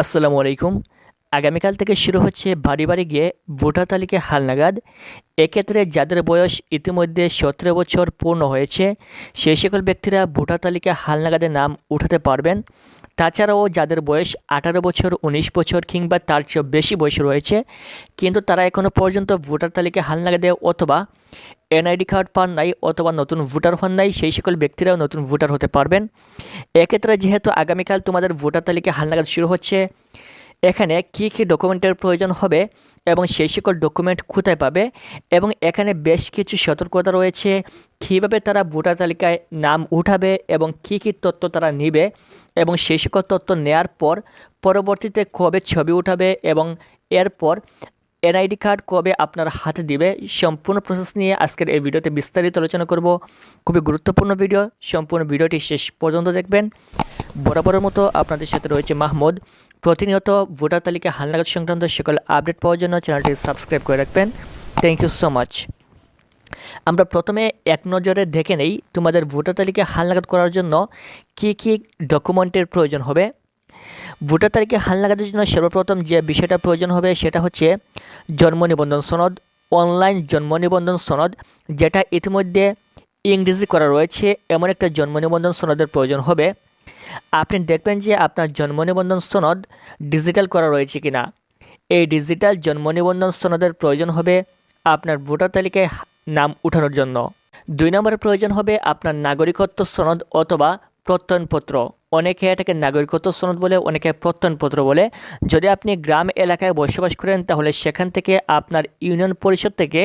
আসসালামু আলাইকুম। আগামীকাল থেকে শুরু হচ্ছে বাড়ি বাড়ি গিয়ে ভোটার তালিকা হালনাগাদ। এক্ষেত্রে যাদের বয়স ইতিমধ্যে 17 বছর পূর্ণ হয়েছে সেই সকল ব্যক্তিরা ভোটার তালিকা হালনাগাদে নাম উঠাতে পারবেন। তাছাড়াও যাদের বয়স 18 বছর, 19 বছর কিংবা তার চেয়েও বেশি বয়স রয়েছে কিন্তু তারা এখনও পর্যন্ত ভোটার তালিকা হালনাগাদে অথবা এনআইডি কার্ড পান নাই অথবা নতুন ভোটার হন নাই, সেই সকল ব্যক্তিরাও নতুন ভোটার হতে পারবেন। এক্ষেত্রে যেহেতু আগামীকাল তোমাদের ভোটার তালিকা হালনাগাদ শুরু হচ্ছে, এখানে কী কী ডকুমেন্টের প্রয়োজন হবে এবং সেই সকল ডকুমেন্ট কোথায় পাবে এবং এখানে বেশ কিছু সতর্কতা রয়েছে কীভাবে তারা ভোটার তালিকায় নাম উঠাবে এবং কী কী তথ্য তারা নেবে এবং সেই সকল তথ্য নেয়ার পর পরবর্তীতে কবে ছবি উঠাবে এবং এরপর এনআইডি কার্ড কবে আপনার হাতে দিবে। সম্পূর্ণ প্রসেস নিয়ে আজকের এই ভিডিওতে বিস্তারিত আলোচনা করব। খুবই গুরুত্বপূর্ণ ভিডিও, সম্পূর্ণ ভিডিওটি শেষ পর্যন্ত দেখবেন। বরাবরের মতো আপনাদের সাথে রয়েছে মাহমুদ। প্রতিনিয়ত ভোটার তালিকা হালনাগাদ সংক্রান্ত সকল আপডেট পাওয়ার জন্য চ্যানেলটি সাবস্ক্রাইব করে রাখবেন। Thank you so much. আমরা প্রথমে এক নজরে দেখে নেই তোমাদের ভোটার তালিকা হালনাগাদ করার জন্য কী কী ডকুমেন্টের প্রয়োজন হবে। ভোটার তালিকা হালনাগাদের জন্য সর্বপ্রথম যে বিষয়টা প্রয়োজন হবে সেটা হচ্ছে জন্ম নিবন্ধন সনদ, অনলাইন জন্ম নিবন্ধন সনদ, যেটা ইতিমধ্যে ইংরেজি করা রয়েছে এমন একটা জন্ম নিবন্ধন সনদের প্রয়োজন হবে। আপনি দেখবেন যে আপনার জন্ম নিবন্ধন সনদ ডিজিটাল করা রয়েছে কিনা। এই ডিজিটাল জন্ম নিবন্ধন সনদের প্রয়োজন হবে আপনার ভোটার তালিকায় নাম উঠানোর জন্য। 2 নম্বরে প্রয়োজন হবে আপনার নাগরিকত্ব সনদ অথবা প্রত্যয়নপত্র। অনেকে এটাকে নাগরিকত্ব সনদ বলে, অনেকে প্রত্যয়নপত্র বলে। যদি আপনি গ্রাম এলাকায় বসবাস করেন তাহলে সেখান থেকে আপনার ইউনিয়ন পরিষদ থেকে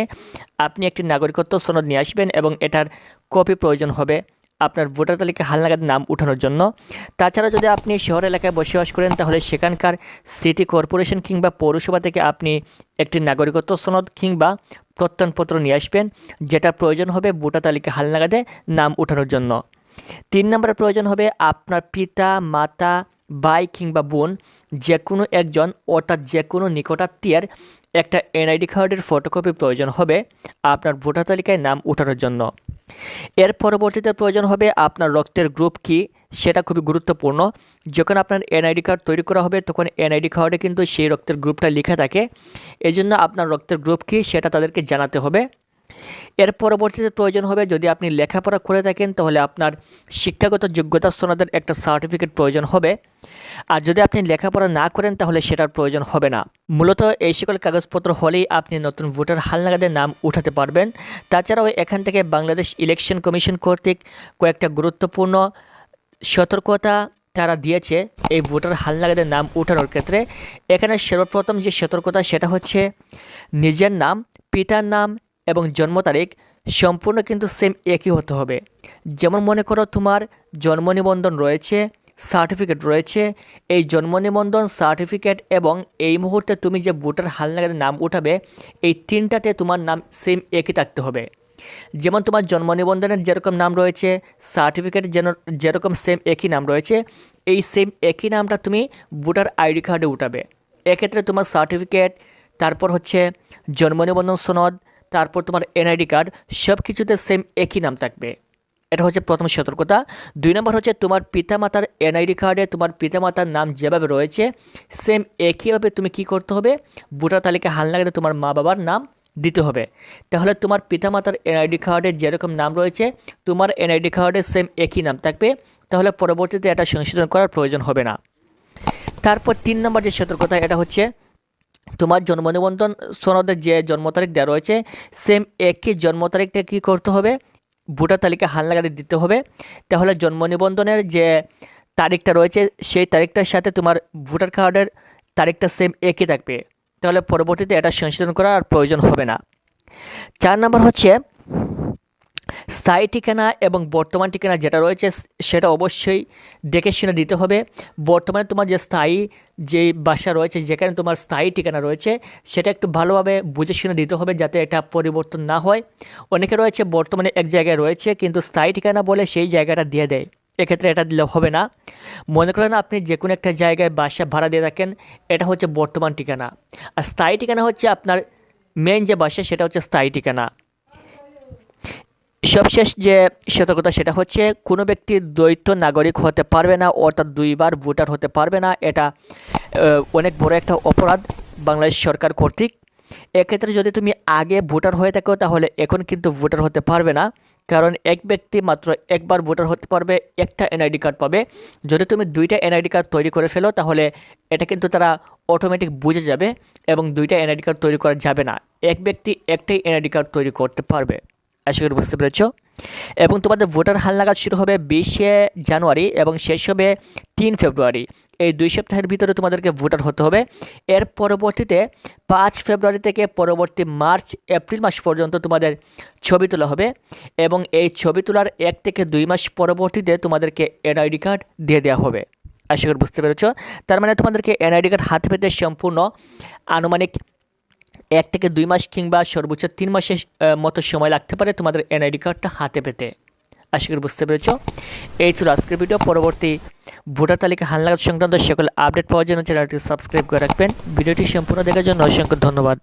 আপনি একটি নাগরিকত্ব সনদ নিয়ে আসবেন এবং এটার কপি প্রয়োজন হবে আপনার ভোটার তালিকা হালনাগাদ নাম উঠানোর জন্য। তাছাড়া যদি আপনি শহর এলাকায় বসবাস করেন তাহলে সেখানকার সিটি কর্পোরেশন কিংবা পৌরসভা থেকে আপনি একটি নাগরিকত্ব সনদ কিংবা প্রত্যয়নপত্র নিয়ে আসবেন, যেটা প্রয়োজন হবে ভোটার তালিকা হালনাগাদে নাম উঠানোর জন্য। 3 নম্বরে প্রয়োজন হবে আপনার পিতা, মাতা, ভাই কিংবা বোন যে কোনো একজন অর্থাৎ যে কোনো নিকটাত্মীয়ের একটা এনআইডি কার্ডের ফটোকপি প্রয়োজন হবে আপনার ভোটার তালিকায় নাম উঠানোর জন্য। এর পরবর্তীতে প্রয়োজন হবে আপনার রক্তের গ্রুপ কী, সেটা খুবই গুরুত্বপূর্ণ। যখন আপনার এনআইডি কার্ড তৈরি করা হবে তখন এনআইডি কার্ডে কিন্তু সেই রক্তের গ্রুপটা লেখা থাকে, এজন্য আপনার রক্তের গ্রুপ কী সেটা তাদেরকে জানাতে হবে। এর পরবর্তীতে প্রয়োজন হবে যদি আপনি লেখাপড়া করে থাকেন তাহলে আপনার শিক্ষাগত যোগ্যতা সনদের একটা সার্টিফিকেট প্রয়োজন হবে। আর যদি আপনি লেখাপড়া না করেন তাহলে সেটার প্রয়োজন হবে না। মূলত এই সকল কাগজপত্র হলেই আপনি নতুন ভোটার হালনাগাদের নাম উঠাতে পারবেন। তাছাড়াও এখান থেকে বাংলাদেশ ইলেকশন কমিশন কর্তৃক কয়েকটা গুরুত্বপূর্ণ সতর্কতা তারা দিয়েছে এই ভোটার হালনাগাদের নাম উঠানোর ক্ষেত্রে। এখানে সর্বপ্রথম যে সতর্কতা সেটা হচ্ছে নিজের নাম, পিতার নাম এবং জন্ম তারিখ সম্পূর্ণ কিন্তু সেম একই হতে হবে। যেমন মনে করো তোমার জন্ম নিবন্ধন রয়েছে, সার্টিফিকেট রয়েছে, এই জন্ম নিবন্ধন, সার্টিফিকেট এবং এই মুহূর্তে তুমি যে ভোটার হালনাগাদের নাম উঠাবে এই তিনটাতে তোমার নাম সেম একই থাকতে হবে। যেমন তোমার জন্ম নিবন্ধনের যেরকম নাম রয়েছে, সার্টিফিকেট যেরকম সেম একই নাম রয়েছে, এই সেম একই নামটা তুমি ভোটার আইডি কার্ডে উঠাবে। এক্ষেত্রে তোমার সার্টিফিকেট, তারপর হচ্ছে জন্ম নিবন্ধন সনদ, তারপর তোমার এনআইডি কার্ড সব কিছুতে সেম একই নাম থাকবে। এটা হচ্ছে প্রথম সতর্কতা। 2 নম্বর হচ্ছে তোমার পিতামাতার এনআইডি কার্ডে তোমার পিতামাতার নাম যেভাবে রয়েছে সেম একইভাবে তুমি কি করতে হবে, ভোটার তালিকা হালনাগাদে তোমার মা বাবার নাম দিতে হবে। তাহলে তোমার পিতামাতার এনআইডি কার্ডে যেরকম নাম রয়েছে তোমার এনআইডি কার্ডে সেম একই নাম থাকবে, তাহলে পরবর্তীতে এটা সংশোধন করার প্রয়োজন হবে না। তারপর 3 নম্বর যে সতর্কতা এটা হচ্ছে তোমার জন্ম নিবন্ধন সনদের যে জন্ম তারিখ দেওয়া রয়েছে সেম একই জন্ম তারিখটা কী করতে হবে, ভোটার তালিকা হালনাগাদে দিতে হবে। তাহলে জন্ম নিবন্ধনের যে তারিখটা রয়েছে সেই তারিখটার সাথে তোমার ভোটার কার্ডের তারিখটা সেম একই থাকবে, তাহলে পরবর্তীতে এটা সংশোধন করার আর প্রয়োজন হবে না। 4 নম্বর হচ্ছে স্থায়ী ঠিকানা এবং বর্তমান ঠিকানা যেটা রয়েছে সেটা অবশ্যই দেখে শুনে দিতে হবে। বর্তমানে তোমার যে স্থায়ী যে বাসা রয়েছে, যেখানে তোমার স্থায়ী ঠিকানা রয়েছে সেটা একটু ভালোভাবে বুঝে শুনে দিতে হবে যাতে এটা পরিবর্তন না হয়। অনেকে রয়েছে বর্তমানে এক জায়গায় রয়েছে কিন্তু স্থায়ী ঠিকানা বলে সেই জায়গাটা দিয়ে দেয়, এক্ষেত্রে এটা দিলে হবে না। মনে করেন আপনি যে কোনো একটা জায়গায় বাসা ভাড়া দিয়ে থাকেন, এটা হচ্ছে বর্তমান ঠিকানা, আর স্থায়ী ঠিকানা হচ্ছে আপনার মেন যে বাসা সেটা হচ্ছে স্থায়ী ঠিকানা। সবশেষ যে সতর্কতা সেটা হচ্ছে কোনো ব্যক্তি দ্বৈত নাগরিক হতে পারবে না, অর্থাৎ 2বার ভোটার হতে পারবে না। এটা অনেক বড় একটা অপরাধ বাংলাদেশ সরকার কর্তৃক। এক্ষেত্রে যদি তুমি আগে ভোটার হয়ে থাকো তাহলে এখন কিন্তু ভোটার হতে পারবে না, কারণ এক ব্যক্তি মাত্র একবার ভোটার হতে পারবে, একটা এনআইডি কার্ড পাবে। যদি তুমি দুইটা এনআইডি কার্ড তৈরি করে ফেলো তাহলে এটা কিন্তু তারা অটোমেটিক বুঝে যাবে এবং দুইটা এনআইডি কার্ড তৈরি করা যাবে না, এক ব্যক্তি একটাই এনআইডি কার্ড তৈরি করতে পারবে। আশা করি বুঝতে পেরেছো। এবং তোমাদের ভোটার হালনাগাদ শুরু হবে 20শে জানুয়ারি এবং শেষ হবে 3 ফেব্রুয়ারি। এই 2 সপ্তাহের ভিতরে তোমাদেরকে ভোটার হতে হবে। এর পরবর্তীতে 5 ফেব্রুয়ারি থেকে পরবর্তী মার্চ এপ্রিল মাস পর্যন্ত তোমাদের ছবি তোলা হবে এবং এই ছবি তোলার 1 থেকে 2 মাস পরবর্তীতে তোমাদেরকে এনআইডি কার্ড দিয়ে দেওয়া হবে। আশা করি বুঝতে পেরেছো। তার মানে তোমাদেরকে এনআইডি কার্ড হাতে পেতে সম্পূর্ণ আনুমানিক 1 থেকে 2 মাস কিংবা সর্বোচ্চ 3 মাসের মতো সময় লাগতে পারে তোমাদের এনআইডি কার্ডটা হাতে পেতে। আশা করি বুঝতে পেরেছ। এই ছিল আজকের ভিডিও। পরবর্তী ভোটার তালিকা হালনাগাদ সংক্রান্ত সকল আপডেট পাওয়ার জন্য চ্যানেলটি সাবস্ক্রাইব করে রাখবেন। ভিডিওটি সম্পূর্ণ দেখার জন্য অসংখ্য ধন্যবাদ।